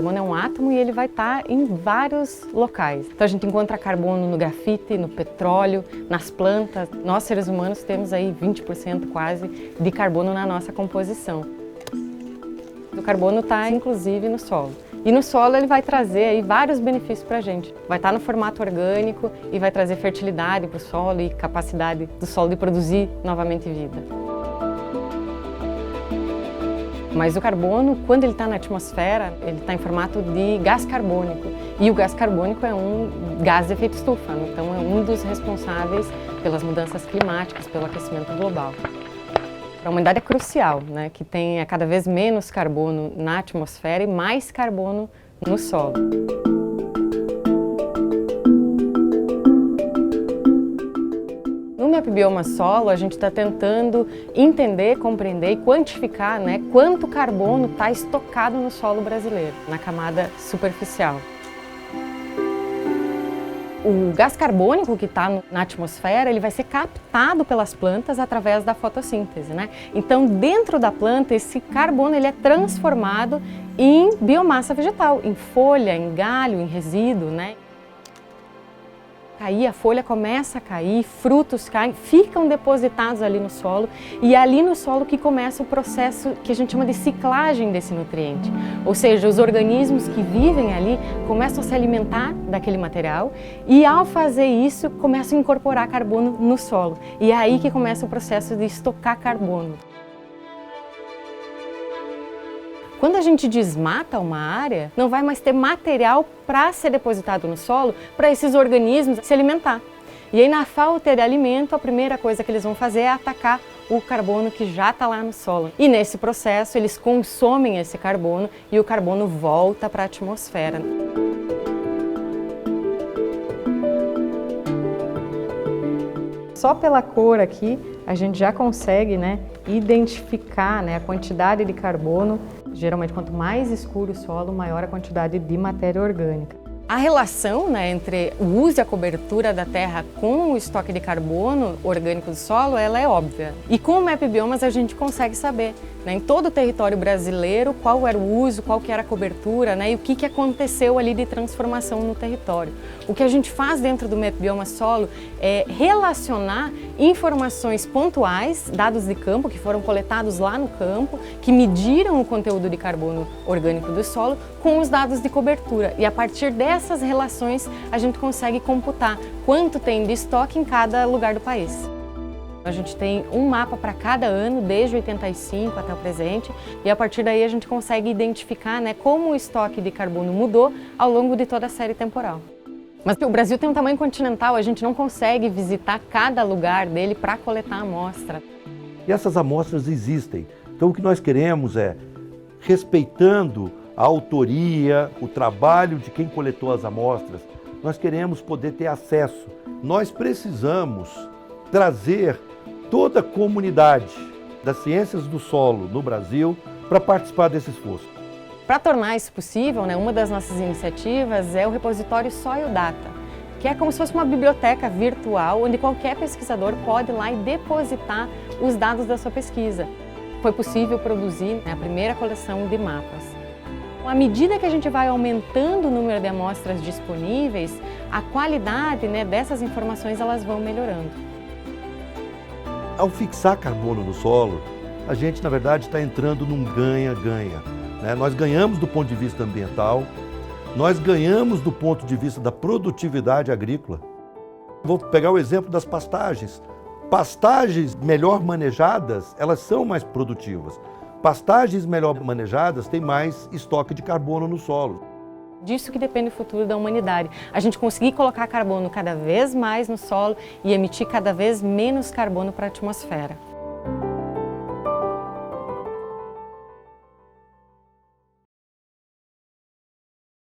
carbono é um átomo e ele vai estar em vários locais. Então a gente encontra carbono no grafite, no petróleo, nas plantas. Nós, seres humanos, temos aí 20% quase de carbono na nossa composição. O carbono está, inclusive, no solo. E no solo ele vai trazer aí vários benefícios para a gente. Vai estar no formato orgânico e vai trazer fertilidade para o solo e capacidade do solo de produzir novamente vida. Mas o carbono, quando ele está na atmosfera, ele está em formato de gás carbônico. E o gás carbônico é um gás de efeito estufa, então é um dos responsáveis pelas mudanças climáticas, pelo aquecimento global. Para a humanidade é crucial, né, que tenha cada vez menos carbono na atmosfera e mais carbono no solo. No MapBioma Solo, a gente está tentando entender, compreender e quantificar, né, quanto carbono está estocado no solo brasileiro, na camada superficial. O gás carbônico que está na atmosfera, ele vai ser captado pelas plantas através da fotossíntese, né? Então, dentro da planta, esse carbono ele é transformado em biomassa vegetal, em folha, em galho, em resíduo, né? A folha começa a cair, frutos caem, ficam depositados ali no solo e é ali no solo que começa o processo que a gente chama de ciclagem desse nutriente. Ou seja, os organismos que vivem ali começam a se alimentar daquele material e ao fazer isso começam a incorporar carbono no solo. E é aí que começa o processo de estocar carbono. Quando a gente desmata uma área, não vai mais ter material para ser depositado no solo para esses organismos se alimentar. E aí, na falta de alimento, a primeira coisa que eles vão fazer é atacar o carbono que já está lá no solo. E nesse processo, eles consomem esse carbono e o carbono volta para a atmosfera. Só pela cor aqui, a gente já consegue, né, identificar, né, a quantidade de carbono. Geralmente, quanto mais escuro o solo, maior a quantidade de matéria orgânica. A relação, né, entre o uso e a cobertura da terra com o estoque de carbono orgânico do solo, ela é óbvia. E com o MapBiomas a gente consegue saber, né, em todo o território brasileiro qual era o uso, qual que era a cobertura, né, e o que aconteceu ali de transformação no território. O que a gente faz dentro do MapBioma Solo é relacionar informações pontuais, dados de campo que foram coletados lá no campo, que mediram o conteúdo de carbono orgânico do solo, com os dados de cobertura. E a partir dessas relações a gente consegue computar quanto tem de estoque em cada lugar do país. A gente tem um mapa para cada ano, desde 85 até o presente, e a partir daí a gente consegue identificar, né, como o estoque de carbono mudou ao longo de toda a série temporal. Mas o Brasil tem um tamanho continental, a gente não consegue visitar cada lugar dele para coletar a amostra. E essas amostras existem. Então o que nós queremos é, respeitando a autoria, o trabalho de quem coletou as amostras, nós queremos poder ter acesso. Nós precisamos trazer toda a comunidade das ciências do solo no Brasil para participar desse esforço. Para tornar isso possível, né, uma das nossas iniciativas é o repositório Soil Data, que é como se fosse uma biblioteca virtual onde qualquer pesquisador pode ir lá e depositar os dados da sua pesquisa. Foi possível produzir, né, a primeira coleção de mapas. À medida que a gente vai aumentando o número de amostras disponíveis, a qualidade, né, dessas informações elas vão melhorando. Ao fixar carbono no solo, a gente, na verdade, está entrando num ganha-ganha, né? Nós ganhamos do ponto de vista ambiental, nós ganhamos do ponto de vista da produtividade agrícola. Vou pegar o exemplo das pastagens. Pastagens melhor manejadas, elas são mais produtivas. Pastagens melhor manejadas têm mais estoque de carbono no solo. Disso que depende o futuro da humanidade. A gente conseguir colocar carbono cada vez mais no solo e emitir cada vez menos carbono para a atmosfera.